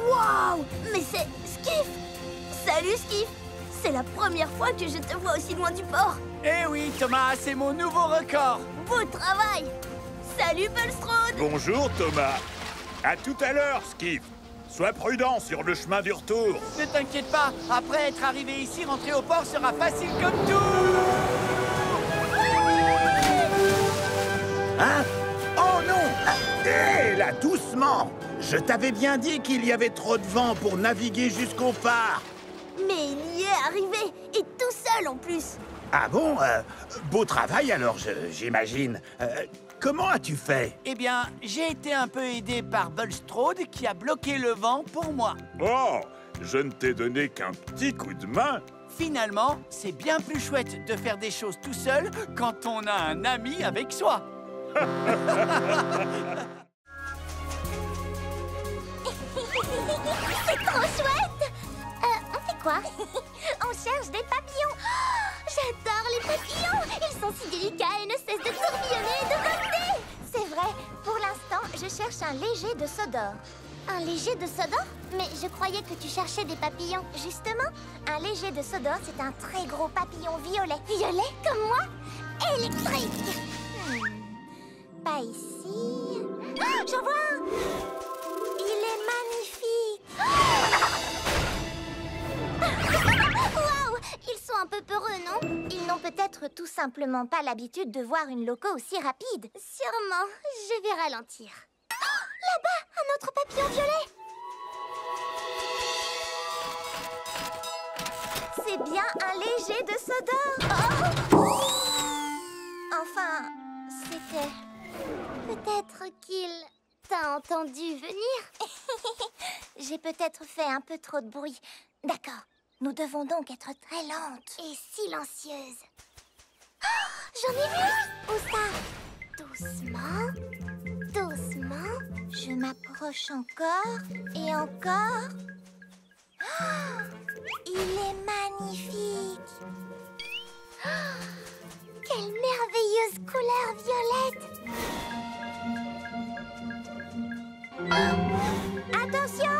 Waouh! Mais c'est Skiff! Salut, Skiff! C'est la première fois que je te vois aussi loin du port. Eh oui, Thomas, c'est mon nouveau record. Beau travail! Salut, Bulstrode! Bonjour, Thomas. À tout à l'heure, Skiff. Sois prudent sur le chemin du retour. Ne t'inquiète pas, après être arrivé ici, rentrer au port sera facile comme tout. Hein? Oh non! Hé, là, doucement! Je t'avais bien dit qu'il y avait trop de vent pour naviguer jusqu'au phare. Mais il y est arrivé, et tout seul en plus. Ah bon? Beau travail alors, j'imagine. Comment as-tu fait? Eh bien, j'ai été un peu aidé par Bulstrode qui a bloqué le vent pour moi. Oh, je ne t'ai donné qu'un petit coup de main. Finalement, c'est bien plus chouette de faire des choses tout seul quand on a un ami avec soi. C'est trop chouette! On fait quoi? On cherche des papillons. Oh, j'adore les papillons! Ils sont si délicats et ne cessent de tourbillonner et de voler. C'est vrai, pour l'instant, je cherche un léger de Sodor. Un léger de Sodor? Mais je croyais que tu cherchais des papillons. Justement, un léger de Sodor, c'est un très gros papillon violet. Violet, comme moi? Électrique! Pas ici. Ah, j'en vois un! Il est magnifique! Waouh! Ils sont un peu peureux, non? Ils n'ont peut-être tout simplement pas l'habitude de voir une loco aussi rapide. Sûrement. Je vais ralentir. Oh, là-bas, un autre papillon violet! C'est bien un léger de Sodor. Oh! Enfin, c'était... Peut-être qu'il t'a entendu venir. J'ai peut-être fait un peu trop de bruit. D'accord, nous devons donc être très lentes et silencieuses. Oh, j'en ai vu! Où ça? Doucement, doucement. Je m'approche encore et encore. Oh, il est magnifique. Oh, quelle merveilleuse couleur violette! Oh, attention!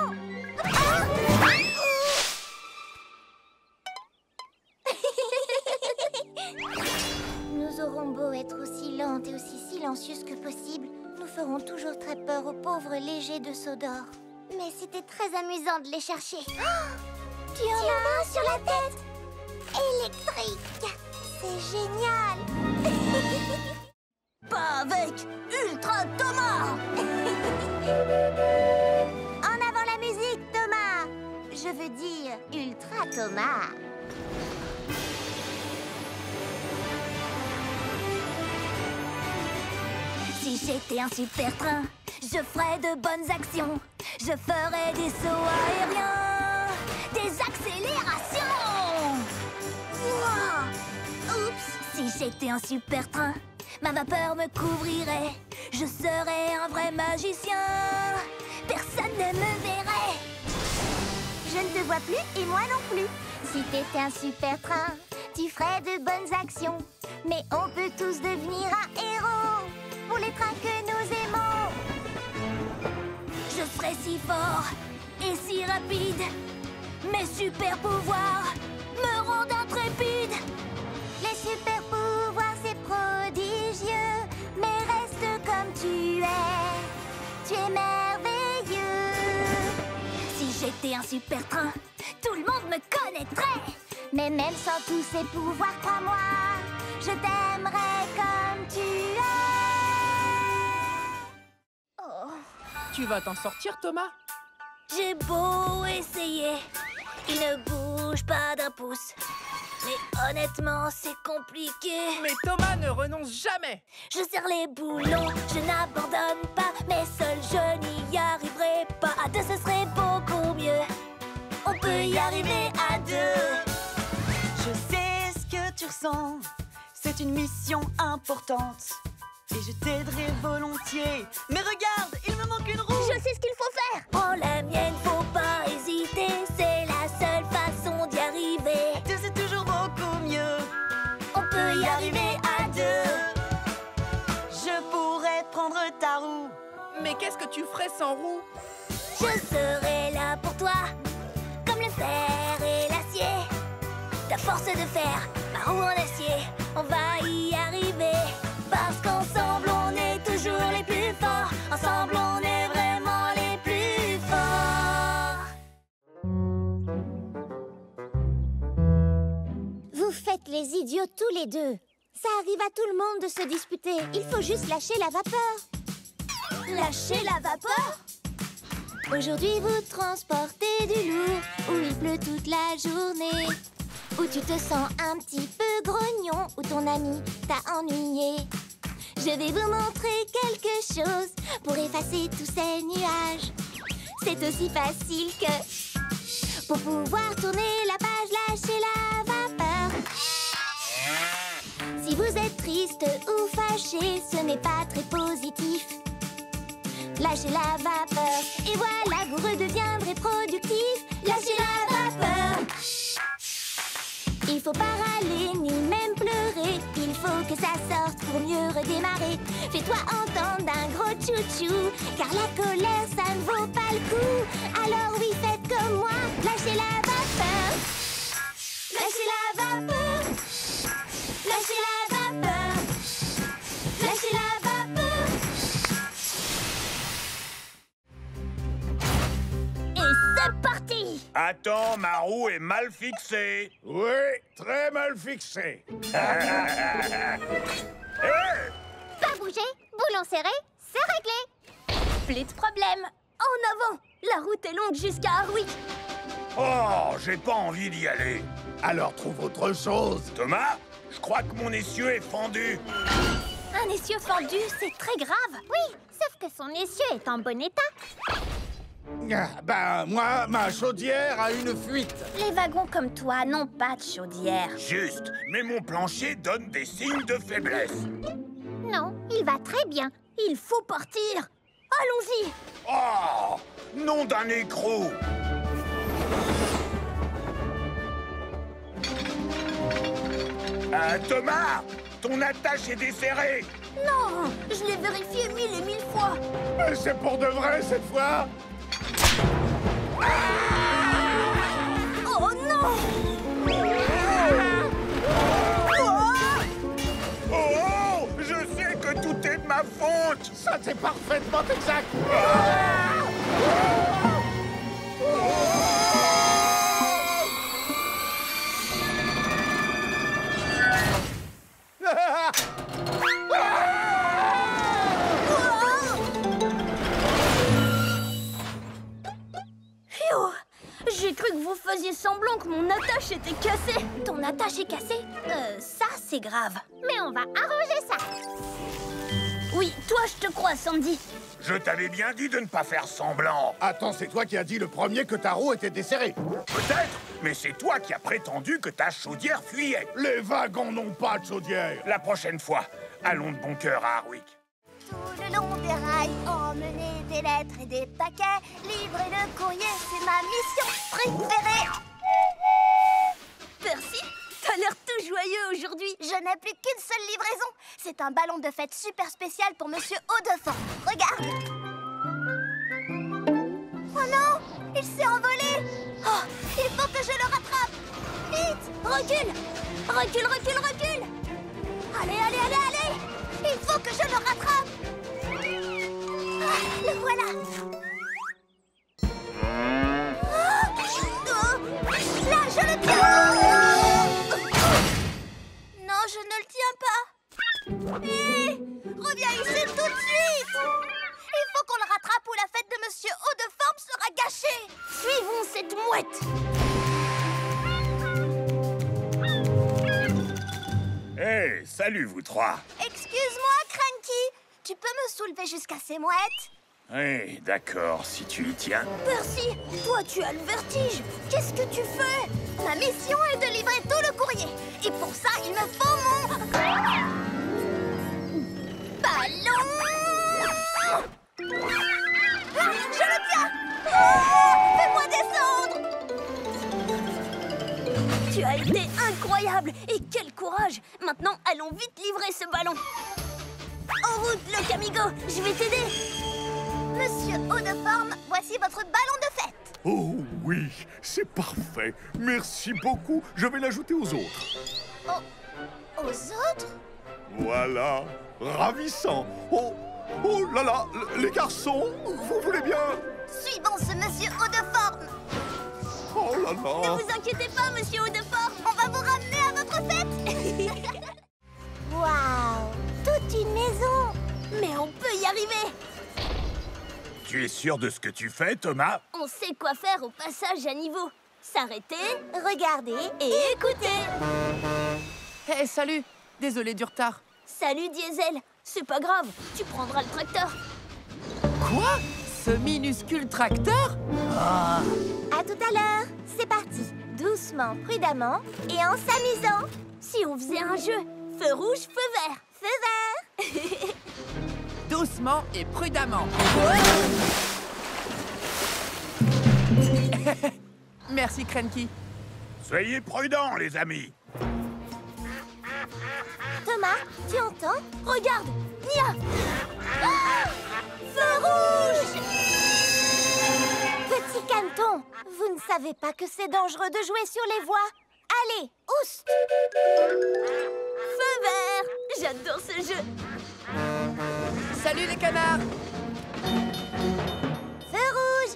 Oh, et aussi silencieuses que possible, nous ferons toujours très peur aux pauvres légers de Sodor. Mais c'était très amusant de les chercher. Oh, tu en as un sur la tête électrique. C'est génial. Pas avec Ultra Thomas. En avant la musique, Thomas. Je veux dire Ultra Thomas. Si j'étais un super train, je ferais de bonnes actions. Je ferais des sauts aériens, des accélérations. Wow. Oups. Si j'étais un super train, ma vapeur me couvrirait. Je serais un vrai magicien. Personne ne me verrait. Je ne te vois plus et moi non plus. Si t'étais un super train, tu ferais de bonnes actions. Mais on peut tous devenir un héros pour les trains que nous aimons. Je serais si fort et si rapide. Mes super pouvoirs me rendent intrépide. Les super pouvoirs, c'est prodigieux. Mais reste comme tu es. Tu es merveilleux. Si j'étais un super train, tout le monde me connaîtrait. Mais même sans tous ces pouvoirs, crois-moi, je t'aimerais comme tu es. Oh. Tu vas t'en sortir, Thomas? J'ai beau essayer, il ne bouge pas d'un pouce. Mais honnêtement, c'est compliqué. Mais Thomas ne renonce jamais. Je serre les boulons, je n'abandonne pas. Mais seul, je n'y arriverai pas. À deux, ce serait beaucoup mieux. On peut y arriver à deux. Je sais ce que tu ressens, c'est une mission importante. Et je t'aiderai volontiers. Mais regarde, il me manque une roue. Je sais ce qu'il faut faire. Prends la mienne, faut pas hésiter. C'est la seule façon d'y arriver. Deux, c'est toujours beaucoup mieux. On peut y arriver à deux. Je pourrais prendre ta roue. Mais qu'est-ce que tu ferais sans roue? Je serai là pour toi, comme le fer et l'acier. Ta force de fer, ma roue en acier. On va y arriver. Parce qu'ensemble, on est toujours les plus forts. Ensemble, on est vraiment les plus forts. Vous faites les idiots tous les deux. Ça arrive à tout le monde de se disputer. Il faut juste lâcher la vapeur. Lâcher la vapeur? Aujourd'hui, vous transportez du lourd, où il pleut toute la journée, où tu te sens un petit peu grognon, où ton ami t'a ennuyé. Je vais vous montrer quelque chose pour effacer tous ces nuages. C'est aussi facile que... Pour pouvoir tourner la page, lâchez la vapeur. Si vous êtes triste ou fâché, ce n'est pas très positif. Lâchez la vapeur et voilà, vous redeviendrez productif. Lâchez la vapeur. Il faut pas râler ni même pleurer. Il faut que ça sorte pour mieux redémarrer. Fais-toi entendre d'un gros tchou-tchou, car la colère, ça ne vaut pas le coup. Alors oui, faites comme moi, lâchez la vapeur. Lâchez la vapeur. Lâchez la vapeur. Lâchez la vapeur. Et c'est parti! Attends, ma roue est mal fixée. Oui, très mal fixé. Hey! Pas bouger, boulon serré, c'est réglé. Plus de problème. En avant! La route est longue jusqu'à Harwick. Oh, j'ai pas envie d'y aller. Alors trouve autre chose. Thomas, je crois que mon essieu est fendu. Un essieu fendu, c'est très grave. Oui, sauf que son essieu est en bon état. Ah, ben, moi, ma chaudière a une fuite. Les wagons comme toi n'ont pas de chaudière. Juste, mais mon plancher donne des signes de faiblesse. Non, il va très bien. Il faut partir. Allons-y. Oh, nom d'un écrou. Thomas, ton attache est desserrée. Non, je l'ai vérifié 1000 et 1000 fois. C'est pour de vrai cette fois? Oh non! Oh, je sais que c'est parfaitement exact. J'ai cru que vous faisiez semblant que mon attache était cassée. Ton attache est cassée? Ça, c'est grave. Mais on va arranger ça. Oui, toi, je te crois, Sandy. Je t'avais bien dit de ne pas faire semblant. Attends, c'est toi qui as dit le premier que ta roue était desserrée. Peut-être, mais c'est toi qui as prétendu que ta chaudière fuyait. Les wagons n'ont pas de chaudière. La prochaine fois, allons de bon cœur à Hardwick. Tout le long des rails, emmener des lettres et des paquets, livrer le courrier, c'est ma mission préférée. Percy, t'as l'air tout joyeux aujourd'hui. Je n'ai plus qu'une seule livraison. C'est un ballon de fête super spécial pour Monsieur Haut-de-Forme. Regarde. Oh non, il s'est envolé. Oh, il faut que je le rattrape. Vite, recule. Recule, recule, recule. Allez, allez, allez, allez. Il faut que je le rattrape. Ah, le voilà. Là, je le tiens. Non, je ne le tiens pas. Hé, reviens ici tout de suite. Il faut qu'on le rattrape ou la fête de Monsieur Haut-de-Forme sera gâchée. Suivons cette mouette. Hey, salut vous trois. Excuse-moi, Cranky. Tu peux me soulever jusqu'à ces mouettes? Oui, d'accord, si tu y tiens. Percy, toi, tu as le vertige. Qu'est-ce que tu fais? Ma mission est de livrer tout le courrier. Et pour ça, il me faut mon... ballon. Ah, je le tiens. Oh, fais-moi descendre. Tu as été incroyable. Et quel courage. Maintenant, allons vite livrer ce ballon. En route, le Camigo. Je vais t'aider. Monsieur Haut-de-Forme, voici votre ballon de fête. Oh oui, c'est parfait. Merci beaucoup. Je vais l'ajouter aux autres. Oh, aux autres? Voilà, ravissant. Oh, oh là là, les garçons, vous voulez bien? Suivons ce Monsieur Haut-de-Forme. Oh là là. Ne vous inquiétez pas, Monsieur Haut-de-Forme. On va vous ramener à votre fête. Waouh, toute une maison. Mais on peut y arriver. Tu es sûr de ce que tu fais, Thomas? On sait quoi faire au passage à niveau. S'arrêter, regarder et écouter. Hé, salut. Désolé du retard. Salut, Diesel. C'est pas grave, tu prendras le tracteur. Quoi? Ce minuscule tracteur? À tout à l'heure. C'est parti. Doucement, prudemment et en s'amusant. Si on faisait un jeu. Feu rouge, feu vert. Feu vert. Doucement et prudemment. Merci, Cranky. Soyez prudents, les amis. Thomas, tu entends? Regarde, Nia. Ah, feu rouge. Petit caneton, vous ne savez pas que c'est dangereux de jouer sur les voies. Allez, oust. Feu vert. J'adore ce jeu. Salut les canards. Feu rouge.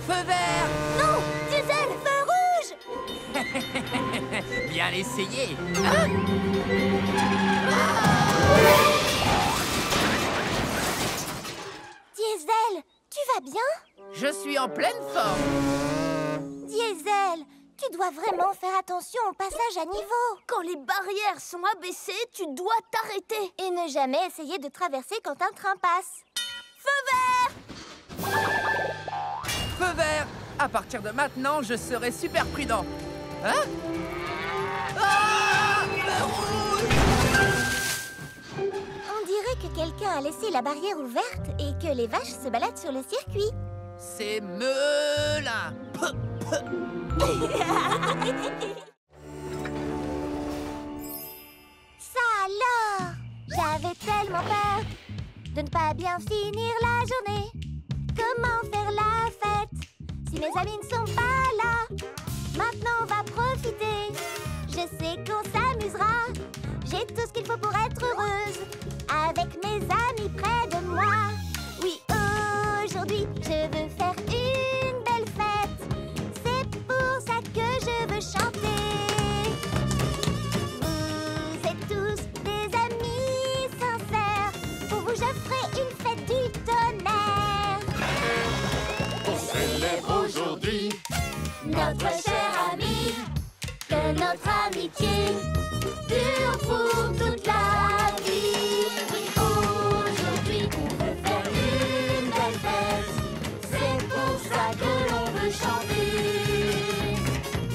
Feu vert. Non, Diesel, feu rouge. Bien essayé. Diesel, tu vas bien? Je suis en pleine forme. Diesel, tu dois vraiment faire attention au passage à niveau. Quand les barrières sont abaissées, tu dois t'arrêter. Et ne jamais essayer de traverser quand un train passe. Feu vert. Feu vert. À partir de maintenant, je serai super prudent. Hein? Ah! On dirait que quelqu'un a laissé la barrière ouverte et que les vaches se baladent sur le circuit. C'est Melin. Ça alors! J'avais tellement peur de ne pas bien finir la journée. Comment faire la fête si mes amis ne sont pas là? Maintenant on va profiter. Je sais qu'on s'amusera. J'ai tout ce qu'il faut pour être heureuse avec mes amis près de moi. notre amitié dure pour toute la vie. Aujourd'hui, on veut faire une belle fête. C'est pour ça que l'on veut chanter.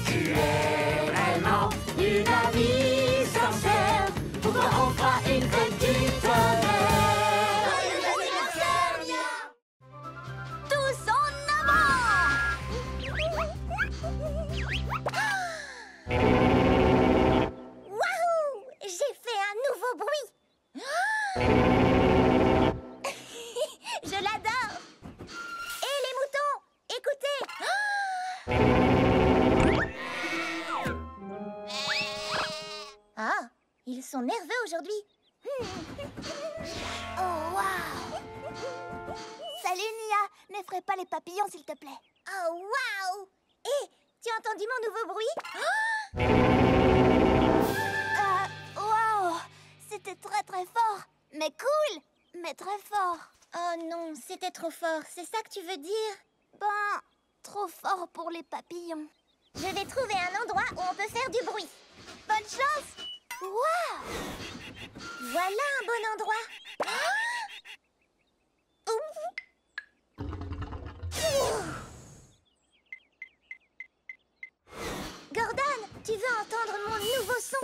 Tu es vraiment une amie sincère. Pourquoi on fera une fête du tonnerre? Joyeux anniversaire, Nia! Tous en avant! Wahou! J'ai fait un nouveau bruit. Je l'adore. Et les moutons, écoutez. Ah, ils sont nerveux aujourd'hui. Oh, waouh! Salut, Nia! N'effraie pas les papillons, s'il te plaît. Oh, waouh! Hé, tu as entendu mon nouveau bruit? Waouh! C'était très très fort. Mais cool! Mais très fort. Oh non, c'était trop fort. C'est ça que tu veux dire? Ben, trop fort pour les papillons. Je vais trouver un endroit où on peut faire du bruit. Bonne chance! Waouh! Voilà un bon endroit. Gordon, tu veux entendre mon nouveau son?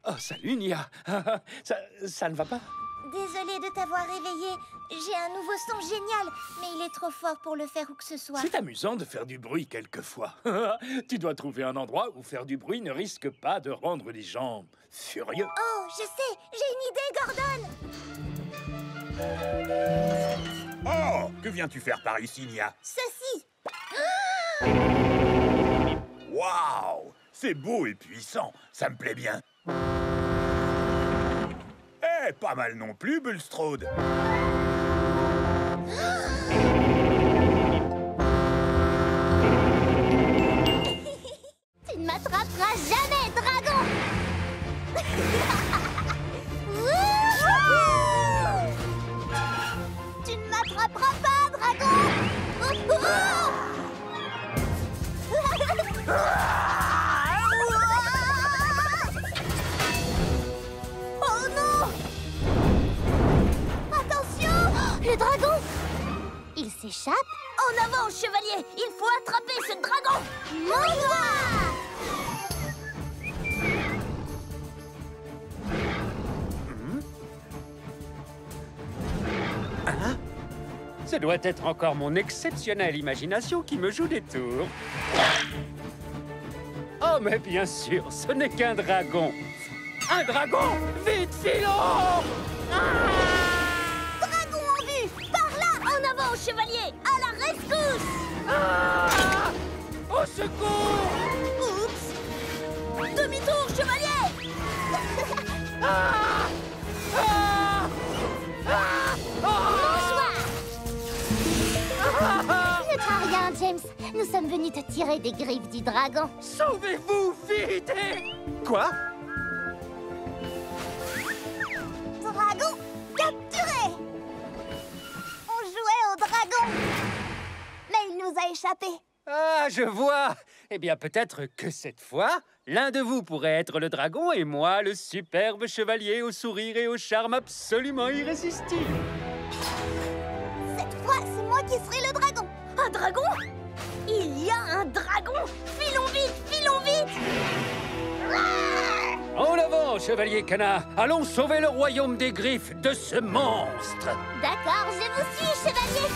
Oh, salut, Nia. Ça ne va pas? Désolée de t'avoir réveillé. J'ai un nouveau son génial, mais il est trop fort pour le faire où que ce soit. C'est amusant de faire du bruit quelquefois. Tu dois trouver un endroit où faire du bruit ne risque pas de rendre les gens furieux. Oh, je sais, j'ai une idée, Gordon. Oh, que viens-tu faire par ici, Nia? Ceci. Waouh! C'est beau et puissant, ça me plaît bien. Eh, pas mal non plus, Bulstrode. Tu ne m'attraperas jamais, dragon! Tu ne m'attraperas pas, dragon! Oh non! Attention! Le dragon! Il s'échappe? En avant, chevalier! Il faut attraper ce dragon! Mon doigt! Ce doit être encore mon exceptionnelle imagination qui me joue des tours. Oh, mais bien sûr, ce n'est qu'un dragon. Un dragon! Vite, filons! Dragon en vue! Par là! En avant, chevalier! À la rescousse! Ah! Au secours! Oups! Demi-tour, chevalier! Ah! Ah! Ah! Ne crains rien, James. Nous sommes venus te tirer des griffes du dragon. Sauvez-vous, vite! Quoi? Dragon capturé! On jouait au dragon, mais il nous a échappé. Ah, je vois. Eh bien, peut-être que cette fois, l'un de vous pourrait être le dragon et moi, le superbe chevalier au sourire et au charme absolument irrésistible. Cette fois, c'est moi qui serai le dragon. Un dragon? Il y a un dragon! Filons vite, filons vite! En avant, chevalier canard. Allons sauver le royaume des griffes de ce monstre. D'accord, je vous suis, chevalier.